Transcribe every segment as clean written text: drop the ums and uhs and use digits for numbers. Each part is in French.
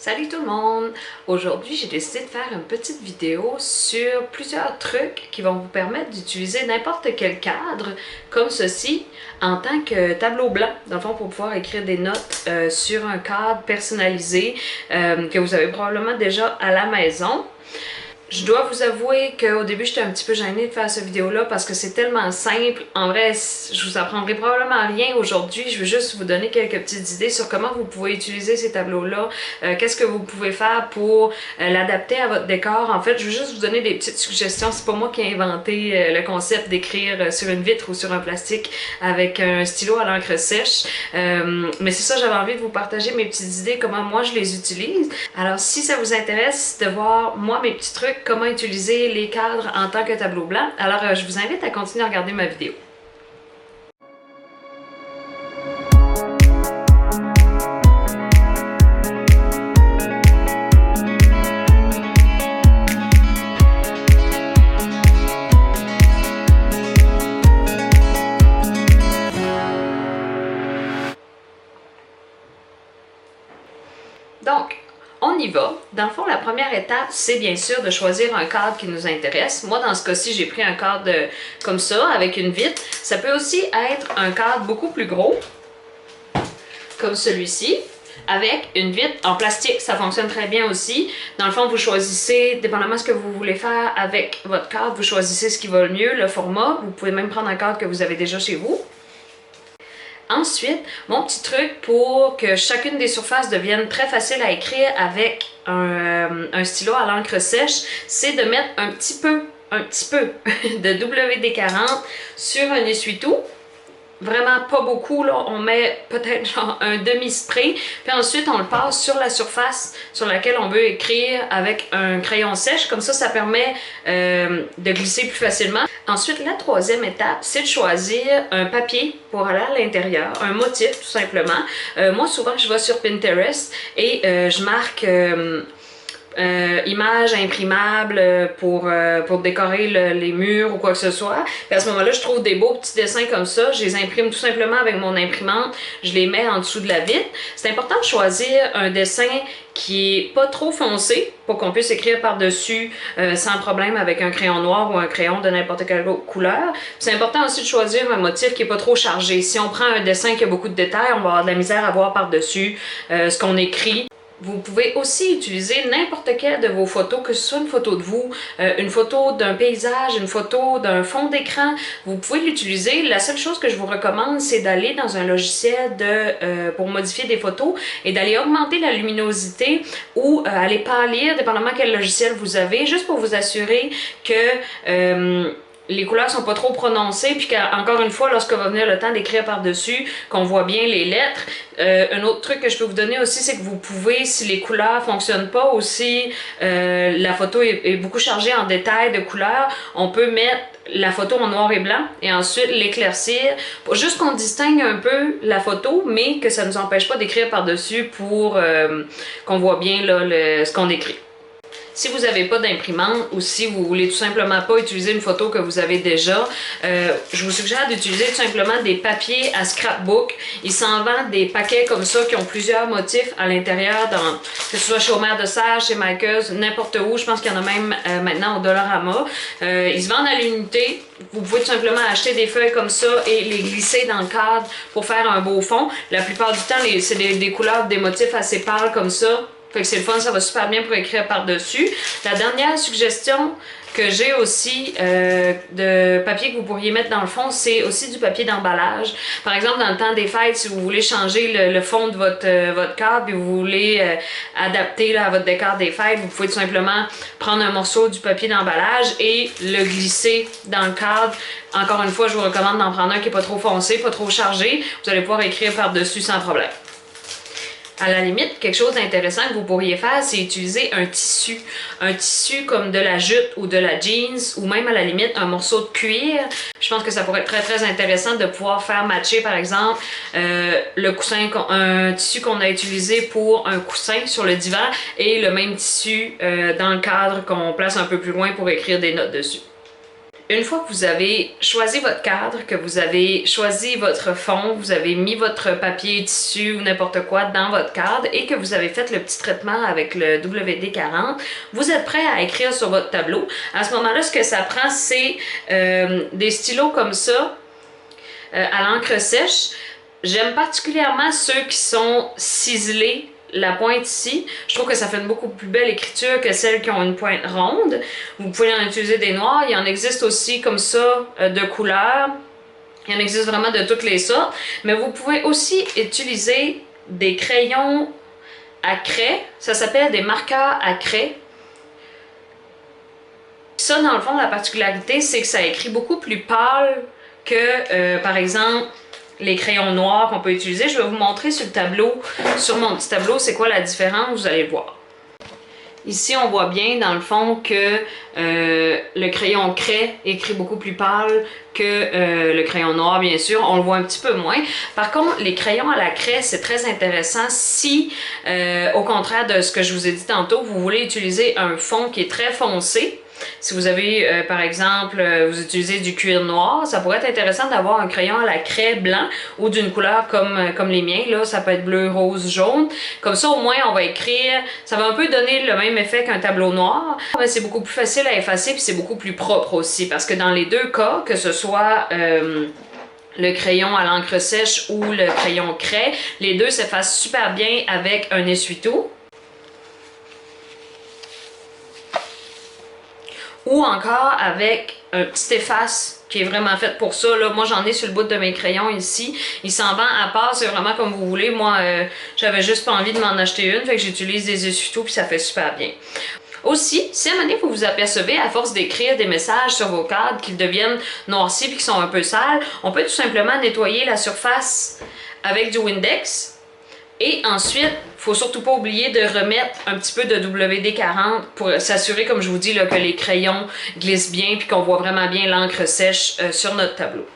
Salut tout le monde! Aujourd'hui, j'ai décidé de faire une petite vidéo sur plusieurs trucs qui vont vous permettre d'utiliser n'importe quel cadre comme ceci en tant que tableau blanc, dans le fond, pour pouvoir écrire des notes sur un cadre personnalisé que vous avez probablement déjà à la maison. Je dois vous avouer qu'au début, j'étais un petit peu gênée de faire cette vidéo-là parce que c'est tellement simple. En vrai, je vous apprendrai probablement rien aujourd'hui. Je veux juste vous donner quelques petites idées sur comment vous pouvez utiliser ces tableaux-là. Qu'est-ce que vous pouvez faire pour l'adapter à votre décor. En fait, je veux juste vous donner des petites suggestions. C'est pas moi qui ai inventé le concept d'écrire sur une vitre ou sur un plastique avec un stylo à l'encre sèche. Mais c'est ça, j'avais envie de vous partager mes petites idées, comment moi je les utilise. Alors, si ça vous intéresse de voir, moi, mes petits trucs, comment utiliser les cadres en tant que tableau blanc, alors je vous invite à continuer à regarder ma vidéo. Donc, on y va. Dans le fond, la première étape, c'est bien sûr de choisir un cadre qui nous intéresse. Moi, dans ce cas-ci, j'ai pris un cadre comme ça, avec une vitre. Ça peut aussi être un cadre beaucoup plus gros, comme celui-ci, avec une vitre en plastique. Ça fonctionne très bien aussi. Dans le fond, vous choisissez, dépendamment de ce que vous voulez faire avec votre cadre, vous choisissez ce qui va le mieux, le format. Vous pouvez même prendre un cadre que vous avez déjà chez vous. Ensuite, mon petit truc pour que chacune des surfaces devienne très facile à écrire avec un stylo à l'encre sèche, c'est de mettre un petit peu de WD-40 sur un essuie-tout. Vraiment pas beaucoup, là, on met peut-être genre un demi-spray, puis ensuite on le passe sur la surface sur laquelle on veut écrire avec un crayon sèche, comme ça, ça permet de glisser plus facilement. Ensuite, la troisième étape, c'est de choisir un papier pour aller à l'intérieur, un motif tout simplement. Moi, souvent, je vais sur Pinterest et je marque images imprimables pour décorer les murs ou quoi que ce soit. Puis à ce moment-là, je trouve des beaux petits dessins comme ça. Je les imprime tout simplement avec mon imprimante. Je les mets en dessous de la vitre. C'est important de choisir un dessin qui est pas trop foncé pour qu'on puisse écrire par-dessus sans problème avec un crayon noir ou un crayon de n'importe quelle couleur. C'est important aussi de choisir un motif qui est pas trop chargé. Si on prend un dessin qui a beaucoup de détails, on va avoir de la misère à voir par-dessus ce qu'on écrit. Vous pouvez aussi utiliser n'importe quelle de vos photos, que ce soit une photo de vous, une photo d'un paysage, une photo d'un fond d'écran. Vous pouvez l'utiliser. La seule chose que je vous recommande, c'est d'aller dans un logiciel pour modifier des photos et d'aller augmenter la luminosité ou aller pâlir, dépendamment quel logiciel vous avez, juste pour vous assurer que les couleurs sont pas trop prononcées, puis qu'encore une fois, lorsque va venir le temps d'écrire par-dessus, qu'on voit bien les lettres. Un autre truc que je peux vous donner aussi, c'est que vous pouvez, si les couleurs fonctionnent pas aussi, la photo est beaucoup chargée en détails de couleurs, on peut mettre la photo en noir et blanc et ensuite l'éclaircir, pour juste qu'on distingue un peu la photo, mais que ça ne nous empêche pas d'écrire par-dessus pour qu'on voit bien là, ce qu'on écrit. Si vous n'avez pas d'imprimante ou si vous voulez tout simplement pas utiliser une photo que vous avez déjà, je vous suggère d'utiliser tout simplement des papiers à scrapbook. Il s'en vend des paquets comme ça qui ont plusieurs motifs à l'intérieur, que ce soit chez Omer de Sage, chez Michaels, n'importe où. Je pense qu'il y en a même maintenant au Dollarama. Ils se vendent à l'unité. Vous pouvez tout simplement acheter des feuilles comme ça et les glisser dans le cadre pour faire un beau fond. La plupart du temps, c'est des couleurs, des motifs assez pâles comme ça. Fait que c'est le fun, ça va super bien pour écrire par-dessus. La dernière suggestion que j'ai aussi de papier que vous pourriez mettre dans le fond, c'est aussi du papier d'emballage. Par exemple, dans le temps des fêtes, si vous voulez changer le fond de votre cadre et vous voulez adapter là, à votre décor des fêtes, vous pouvez tout simplement prendre un morceau du papier d'emballage et le glisser dans le cadre. Encore une fois, je vous recommande d'en prendre un qui n'est pas trop foncé, pas trop chargé. Vous allez pouvoir écrire par-dessus sans problème. À la limite, quelque chose d'intéressant que vous pourriez faire, c'est utiliser un tissu. Un tissu comme de la jute ou de la jeans, ou même à la limite un morceau de cuir. Je pense que ça pourrait être très très intéressant de pouvoir faire matcher par exemple le coussin, un tissu qu'on a utilisé pour un coussin sur le divan et le même tissu dans le cadre qu'on place un peu plus loin pour écrire des notes dessus. Une fois que vous avez choisi votre cadre, que vous avez choisi votre fond, vous avez mis votre papier, tissu ou n'importe quoi dans votre cadre et que vous avez fait le petit traitement avec le WD-40, vous êtes prêt à écrire sur votre tableau. À ce moment-là, ce que ça prend, c'est des stylos comme ça, à l'encre sèche. J'aime particulièrement ceux qui sont ciselés, la pointe ici. Je trouve que ça fait une beaucoup plus belle écriture que celles qui ont une pointe ronde. Vous pouvez en utiliser des noirs. Il y en existe aussi comme ça de couleurs. Il y en existe vraiment de toutes les sortes. Mais vous pouvez aussi utiliser des crayons à craie. Ça s'appelle des marqueurs à craie. Ça, dans le fond, la particularité, c'est que ça écrit beaucoup plus pâle que, par exemple, les crayons noirs qu'on peut utiliser. Je vais vous montrer sur le tableau, sur mon petit tableau, c'est quoi la différence, vous allez le voir. Ici, on voit bien, dans le fond, que le crayon craie écrit beaucoup plus pâle que le crayon noir, bien sûr. On le voit un petit peu moins. Par contre, les crayons à la craie, c'est très intéressant si, au contraire de ce que je vous ai dit tantôt, vous voulez utiliser un fond qui est très foncé. Si vous avez, par exemple, vous utilisez du cuir noir, ça pourrait être intéressant d'avoir un crayon à la craie blanc ou d'une couleur comme les miens, là, ça peut être bleu, rose, jaune. Comme ça, au moins, on va écrire, ça va un peu donner le même effet qu'un tableau noir. C'est beaucoup plus facile à effacer, puis c'est beaucoup plus propre aussi, parce que dans les deux cas, que ce soit le crayon à l'encre sèche ou le crayon craie, les deux s'effacent super bien avec un essuie-tout. Ou encore avec un petit efface qui est vraiment fait pour ça. Là, moi, j'en ai sur le bout de mes crayons ici. Il s'en vend à part, c'est vraiment comme vous voulez. Moi, j'avais juste pas envie de m'en acheter une, fait que j'utilise des essuie-tout puis ça fait super bien. Aussi, si à un moment donné, vous vous apercevez, à force d'écrire des messages sur vos cadres qui deviennent noircis et qui sont un peu sales, on peut tout simplement nettoyer la surface avec du Windex. Et ensuite, il ne faut surtout pas oublier de remettre un petit peu de WD-40 pour s'assurer, comme je vous dis, là, que les crayons glissent bien et qu'on voit vraiment bien l'encre sèche sur notre tableau.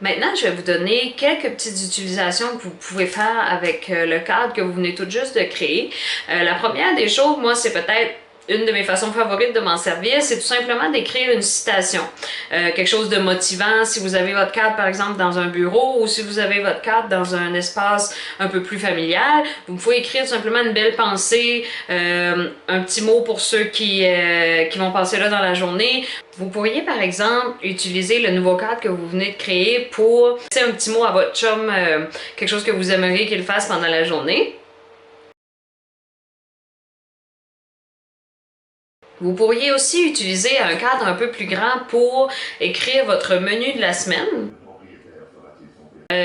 Maintenant, je vais vous donner quelques petites utilisations que vous pouvez faire avec le cadre que vous venez tout juste de créer. La première des choses, moi, c'est peut-être une de mes façons favorites de m'en servir, c'est tout simplement d'écrire une citation. Quelque chose de motivant, si vous avez votre cadre par exemple dans un bureau ou si vous avez votre cadre dans un espace un peu plus familial, vous pouvez écrire tout simplement une belle pensée, un petit mot pour ceux qui vont passer là dans la journée. Vous pourriez par exemple utiliser le nouveau cadre que vous venez de créer pour laisser un petit mot à votre chum, quelque chose que vous aimeriez qu'il fasse pendant la journée. Vous pourriez aussi utiliser un cadre un peu plus grand pour écrire votre menu de la semaine.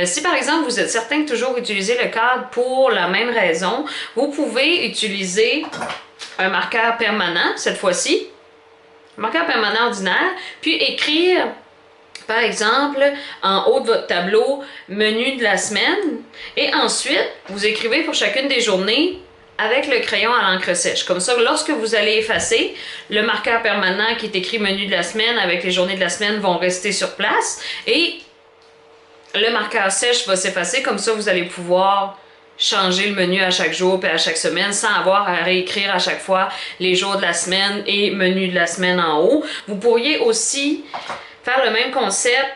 Si par exemple vous êtes certain de toujours utiliser le cadre pour la même raison, vous pouvez utiliser un marqueur permanent cette fois-ci, un marqueur permanent ordinaire, puis écrire par exemple en haut de votre tableau menu de la semaine et ensuite vous écrivez pour chacune des journées avec le crayon à l'encre sèche. Comme ça, lorsque vous allez effacer, le marqueur permanent qui est écrit menu de la semaine avec les journées de la semaine vont rester sur place et le marqueur sèche va s'effacer. Comme ça, vous allez pouvoir changer le menu à chaque jour et à chaque semaine sans avoir à réécrire à chaque fois les jours de la semaine et menu de la semaine en haut. Vous pourriez aussi faire le même concept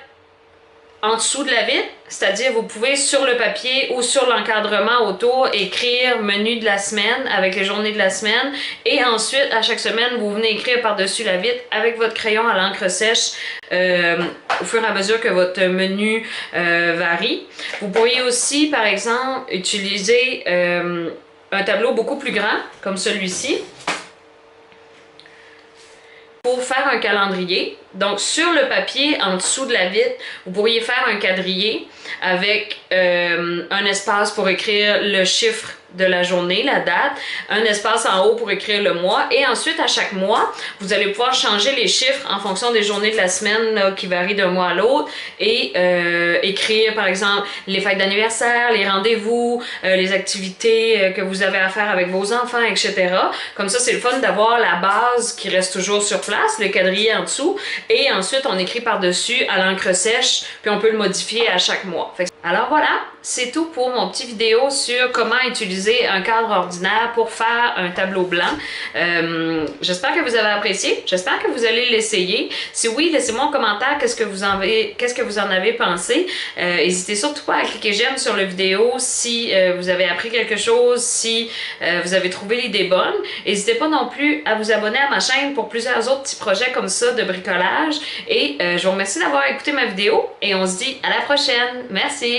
en dessous de la vitre, c'est-à-dire vous pouvez sur le papier ou sur l'encadrement autour écrire menu de la semaine avec les journées de la semaine et ensuite à chaque semaine vous venez écrire par-dessus la vitre avec votre crayon à l'encre sèche au fur et à mesure que votre menu varie. Vous pourriez aussi par exemple utiliser un tableau beaucoup plus grand comme celui-ci pour faire un calendrier. Donc sur le papier en dessous de la vitre, vous pourriez faire un quadrillé avec un espace pour écrire le chiffre de la journée, la date, un espace en haut pour écrire le mois et ensuite à chaque mois, vous allez pouvoir changer les chiffres en fonction des journées de la semaine là, qui varient d'un mois à l'autre et écrire par exemple les fêtes d'anniversaire, les rendez-vous, les activités que vous avez à faire avec vos enfants, etc. Comme ça, c'est le fun d'avoir la base qui reste toujours sur place, le quadrillé en dessous et ensuite on écrit par-dessus à l'encre sèche puis on peut le modifier à chaque mois. Fait que Alors voilà, c'est tout pour mon petit vidéo sur comment utiliser un cadre ordinaire pour faire un tableau blanc. J'espère que vous avez apprécié, j'espère que vous allez l'essayer. Si oui, laissez-moi un commentaire qu'est-ce que vous en avez pensé. N'hésitez surtout pas à cliquer j'aime sur la vidéo si vous avez appris quelque chose, si vous avez trouvé l'idée bonne. N'hésitez pas non plus à vous abonner à ma chaîne pour plusieurs autres petits projets comme ça de bricolage. Et je vous remercie d'avoir écouté ma vidéo et on se dit à la prochaine. Merci!